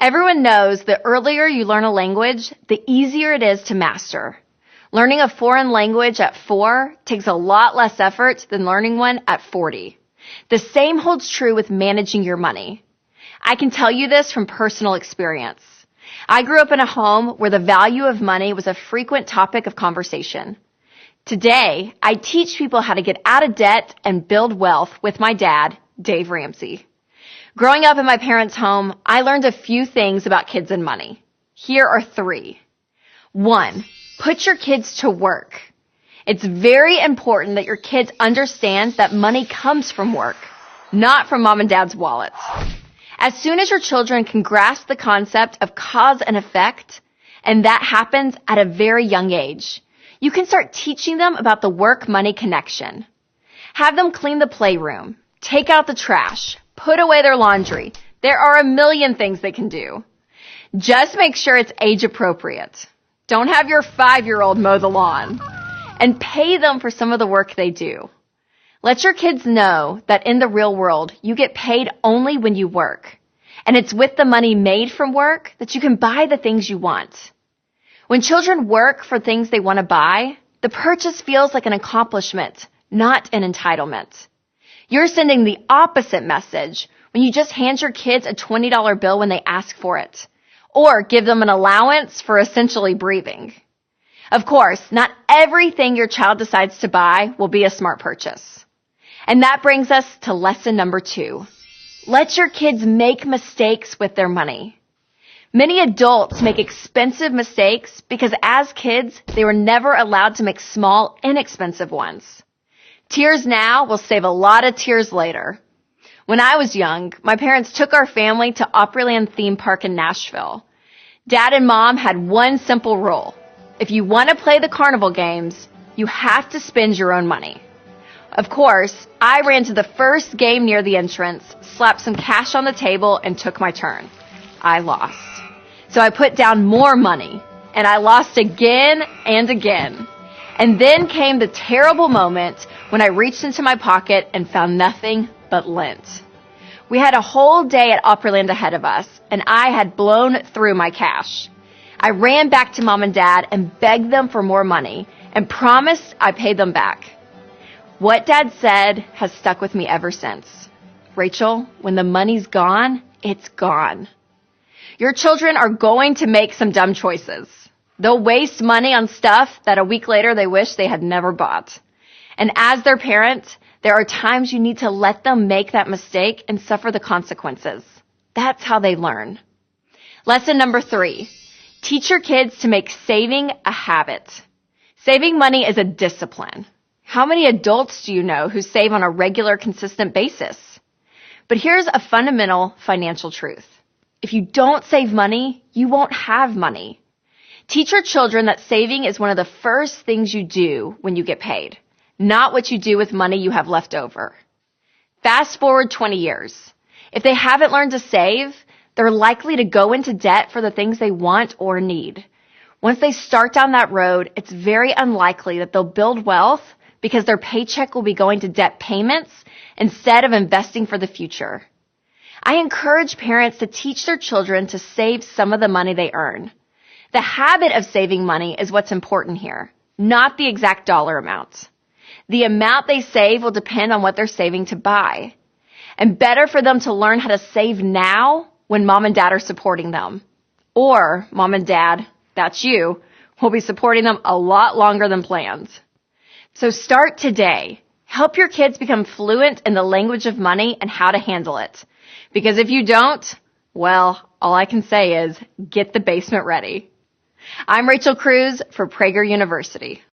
Everyone knows the earlier you learn a language, the easier it is to master. Learning a foreign language at 4 takes a lot less effort than learning one at 40. The same holds true with managing your money. I can tell you this from personal experience. I grew up in a home where the value of money was a frequent topic of conversation. Today, I teach people how to get out of debt and build wealth with my dad, Dave Ramsey. Growing up in my parents' home, I learned a few things about kids and money. Here are 3. 1, put your kids to work. It's very important that your kids understand that money comes from work, not from mom and dad's wallets. As soon as your children can grasp the concept of cause and effect, and that happens at a very young age, you can start teaching them about the work-money connection. Have them clean the playroom, take out the trash, put away their laundry. There are a million things they can do. Just make sure it's age appropriate. Don't have your 5-year-old mow the lawn. And pay them for some of the work they do. Let your kids know that in the real world, you get paid only when you work. And it's with the money made from work that you can buy the things you want. When children work for things they want to buy, the purchase feels like an accomplishment, not an entitlement. You're sending the opposite message when you just hand your kids a $20 bill when they ask for it, or give them an allowance for essentially breathing. Of course, not everything your child decides to buy will be a smart purchase. And that brings us to lesson number 2. Let your kids make mistakes with their money. Many adults make expensive mistakes because as kids, they were never allowed to make small, inexpensive ones. Tears now will save a lot of tears later. When I was young, my parents took our family to Opryland theme park in Nashville. Dad and Mom had one simple rule. If you want to play the carnival games, you have to spend your own money. Of course, I ran to the first game near the entrance, slapped some cash on the table, and took my turn. I lost. So I put down more money, and I lost again and again. And then came the terrible moment when I reached into my pocket and found nothing but lint. We had a whole day at Opryland ahead of us, and I had blown through my cash. I ran back to Mom and Dad and begged them for more money and promised I paid them back. What Dad said has stuck with me ever since. Rachel, when the money's gone, it's gone. Your children are going to make some dumb choices. They'll waste money on stuff that a week later they wish they had never bought. And as their parent, there are times you need to let them make that mistake and suffer the consequences. That's how they learn. Lesson number 3. Teach your kids to make saving a habit. Saving money is a discipline. How many adults do you know who save on a regular, consistent basis? But here's a fundamental financial truth. If you don't save money, you won't have money. Teach your children that saving is one of the first things you do when you get paid, not what you do with money you have left over. Fast forward 20 years. If they haven't learned to save, they're likely to go into debt for the things they want or need. Once they start down that road, it's very unlikely that they'll build wealth because their paycheck will be going to debt payments instead of investing for the future. I encourage parents to teach their children to save some of the money they earn. The habit of saving money is what's important here, not the exact dollar amount. The amount they save will depend on what they're saving to buy. And better for them to learn how to save now when mom and dad are supporting them. Or mom and dad, that's you, will be supporting them a lot longer than planned. So start today. Help your kids become fluent in the language of money and how to handle it. Because if you don't, well, all I can say is get the basement ready. I'm Rachel Cruz for Prager University.